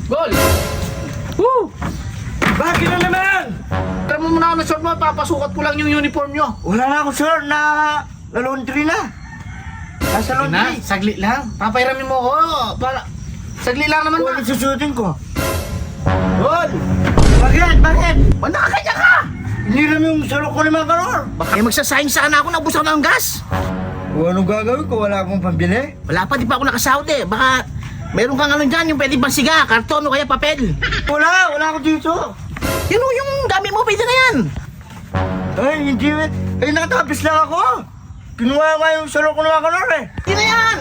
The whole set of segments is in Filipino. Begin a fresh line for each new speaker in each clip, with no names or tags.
Gol! Woo!
Bakit na naman?
Tara mo muna ako ng short mo, papasukat ko lang yung uniform nyo.
Wala na ako, sir, na laundry na. Nasa
Sige na,
laundry.
saglit lang. Papahiramin mo ko. Para... Saglit lang naman
Wala
na.
susutin ko. Gol! Bakit? Bakit?
O, nakakaya ka!
Hiniram yung sarok ko ni mga kanor.
Baka magsasayang sana ako, nabusan ng gas.
O anong gagawin ko? Wala akong pambili.
Wala pa, di pa ako nakasahod eh. Baka meron kang ano dyan, yung pwede bang siga, karton o kaya papel.
Wala ako dito.
Yun o, yung gamit mo, pwede na yan.
Ay, hindi eh. Ay, nakatapis lang ako. Kinuha nga yung sarok ko ni mga kanor eh.
Pwede na yan.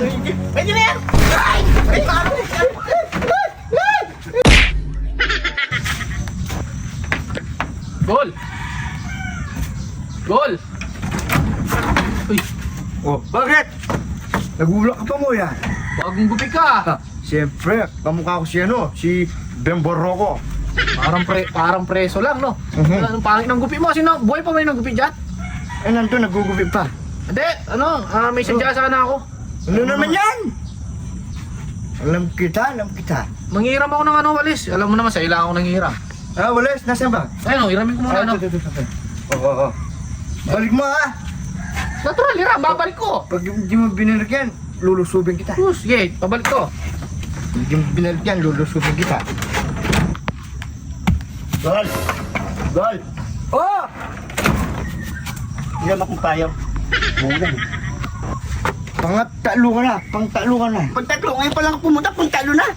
Pwede na yan. Ay! Ay! Gol! Gol! Uy,
Oh, bakit? Nagulak ka pa mo yan.
bagong gupi ka.
Siyempre, kamukha ko si Bemboroko.
Parang preso lang, no?
Mhm.
Anong pangit ng gupi mo? Sino? Buhay pa ba yung gupi dyan?
Eh, nandun, nagugupi pa.
Hindi, may sadya sana ako.
Ano naman yan? Alam kita.
Manghiram ako ng walis. Alam mo naman, sa ilang ako nanghiram.
Ah, walis, nasaan ba?
Ayun, hiramin ko muna,
ito. Oo. Balik mo ah.
Natural, hiram, babalik ko.
Pag hindi mo binilagyan, lulusubin kita.
Sige, pabalik ko.
Hindi mo binilagyan, lulusubin kita. Gol! Oh! Hindi naman kong payaw. Pangtalo ka na.
Pagtatlo, ngayon pa lang ako pumunta, pagtalo na.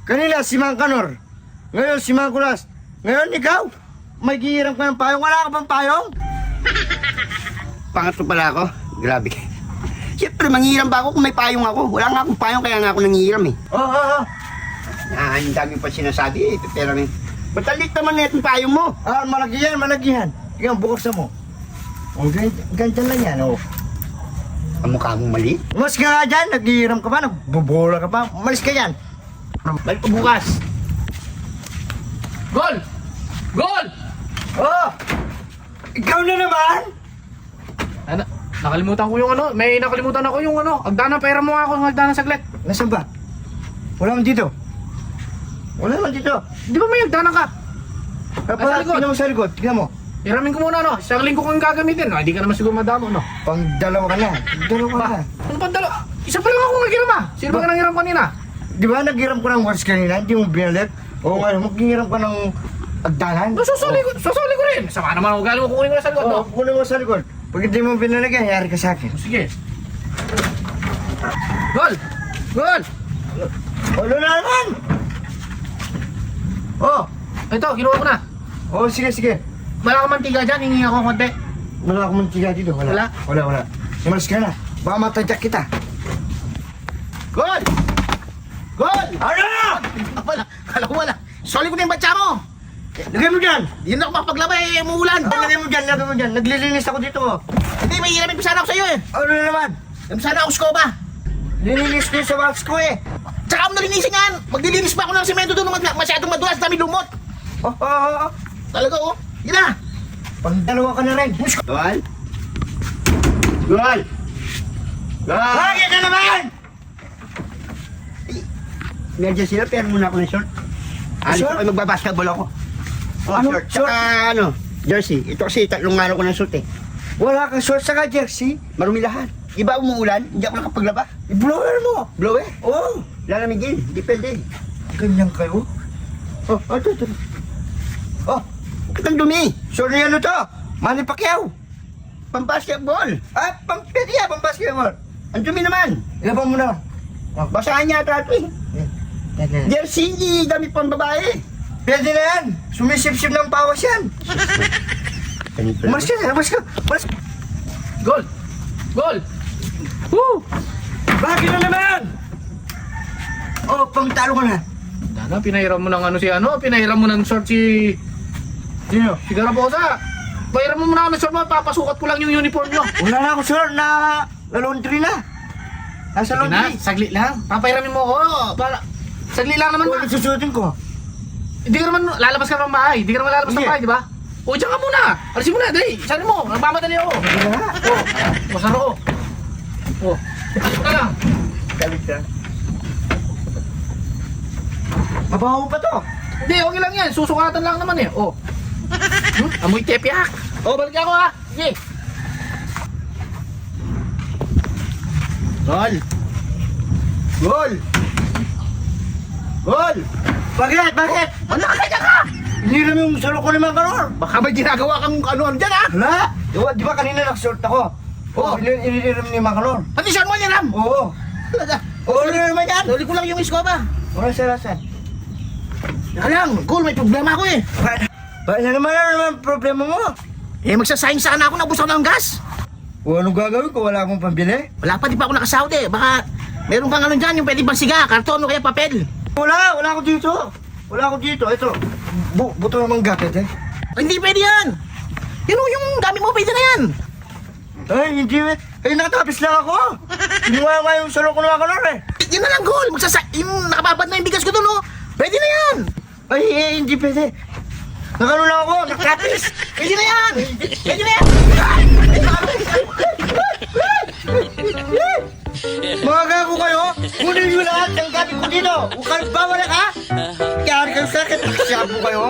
Kanila si Mang Kanor. Ngayon si Mang Kulas. Ngayon ikaw. May gihiram ka ng payong. Wala ka bang payong?
Pangatlo pala ako? Grabe. Siyempre, manghiram ba ako kung may payong ako? Wala nga akong payong, kaya nga ako nanghiram eh.
Oo.
Ang dami pa sinasabi eh, pero ba't alit naman na itong payong mo?
Ah, malagihan. Ikaw, buksan mo. Oh, ganyan lang yan, oh.
Ang mukha mong mali.
Mas ka nga dyan, naghihiram ka pa, nagbobola ka pa. Umalis ka yan.
Balik ko bukas. Gol! Gol!
Oh! Ikaw na naman?
Ano? Nakalimutan ko yung may nakalimutan ako yung Agdana, pera mo nga ako ng Agdana saglit.
Nasaan ba? Wala man dito.
Di ba may Agdana ka?
Kapag
likod.
tingnan mo sa likod, tingnan mo.
Hiramin ko muna, Isang linggo kong gagamitin. Hindi ka naman siguro madamo,
Pang dalawa ka na.
Ano pa dalo? Isa pa lang ako naghiram, Sino ba nanghiram kanina?
Di ba naghiram ko ng words kanina, hindi mo binalik? O ngayon, maghiram ka ng agdanan?
Susuli ko rin. Sama naman ako galing mo kukunin ko na sa likod,
Oo, kunin mo sa likod. Pag hindi mo binalik, yari ka sa akin.
Sige. Gol! Gol!
Ano na naman? Oh,
Ito, ginawa ko na.
oh, sige.
Wala ka mantiga dyan, hingi ako ng konti.
Wala akong mantiga dito.
Wala?
Wala. Umalis ka na. Baka matadyak kita.
Gol! Gol!
Ano na?
Kala ko wala. Soli ko na yung batya mo.
Lagay mo dyan.
Hindi na ako mapaglabay, umuulan.
Lagay mo dyan. Naglilinis ako dito. Oh.
Hindi, may hiramin pa sana ako sa'yo eh.
Ano na naman?
Yung sana ako scoba.
Nilinis ko yung sa wax ko eh.
Tsaka mo nalinisin yan. Maglilinis pa ako ng semento doon masyadong madulas, dami lumot.
Oh.
Talaga oh. Yun na.
Pang dalawa ka na rin.
Gol!
Bakit na naman?
Medyo sila, pero muna ako ng short.
Short?
Ay, magbabasketball ako.
Ano?
Short. Tsaka jersey. Ito kasi tatlong araw ko ng short eh.
Wala kang short saka jersey.
Marumi lahat. Iba umuulan, hindi ako nakapaglaba.
I-blower mo.
Blow eh.
Oh,
Lalamigin, depende.
ganyan kayo. Oh, ito. Oh,
Bakit ang dumi?
sorry ano to? Manny Pacquiao.
Pambasketball.
Pwede yan, pang basketball.
Ang dumi naman.
Ilabang mo na.
Basahan niya ito eh. Jersey, damit pang babae.
Pwede na yan. Sumisip-sip ng pawas yan. Umalis ka.
Gol! Gol! Woo!
Bakit na naman? Oh, pang talo ka na.
Dana, pinahiram mo ng pinahiram mo ng short si
Sino?
Garaposa. Pahiram mo muna ako ng short mo, papasukat ko lang yung uniform nyo.
Wala na ako, sir, na laundry na. Nasa
Sige na,
laundry.
saglit lang. Papahiramin mo ako. Saglit lang naman.
Wala susutin ko.
Hindi ka naman lalabas ka ng bahay. Hindi ka naman lalabas ng
Hindi.
bahay, di ba? O, diyan ka muna. Alisin mo na, dali. Sali mo. Nagmamadali ako.
Sige na.
Masaro ko. Alisin ka lang.
Galit ka. Mabaho pa to.
Hindi, okay lang yan. Susukatan lang naman eh. Oh. Amoy tepiak. Oh, balik ako ha. Sige.
Gol! Gol! Gol! Bakit? Bakit?
Ano ka ka?
Hiniram yung solo ko ni Mang Kanor.
Baka may ginagawa kang ano dyan ha?
Hala? Di ba kanina nag-short ako?
Oo.
Hiniram ni Mang Kanor.
Pati saan mo niram?
Oo.
Talaga.
Oo, ano naman yan?
Dali ko lang yung iskoba.
Wala siya lasan.
Teka lang, Gol, may problema ako eh.
Ba na naman problema mo?
Eh, magsasayang sana ako, nabusan ng gas.
O anong gagawin ko? Wala akong pambili?
Wala pa, di pa ako nakasahod eh. Baka meron kang ano dyan, yung pwede bang siga, karton o kaya papel.
Wala ako dito. Wala ako dito. Ito. Buto namang gaket eh.
Hindi pwede yan. Yun o, yung gamit mo, pwede na yan.
Ay, hindi eh. Ay, nakatapis lang ako. Ginawa nga yung solo ko ni Mang Kanor eh.
Yun na lang, Gol. Yung nakababad na yung bigas ko doon, oh. Pwede na yan.
Ay, hindi pwede. Nakano lang ako, nakatapis.
Pwede na yan. Pwede na yan.
Mga gago kayo, kunin nyo lahat ng gamit ko dito. Huwag kayo bawal ha. Kaya kayo sa akin, magsiyabo kayo.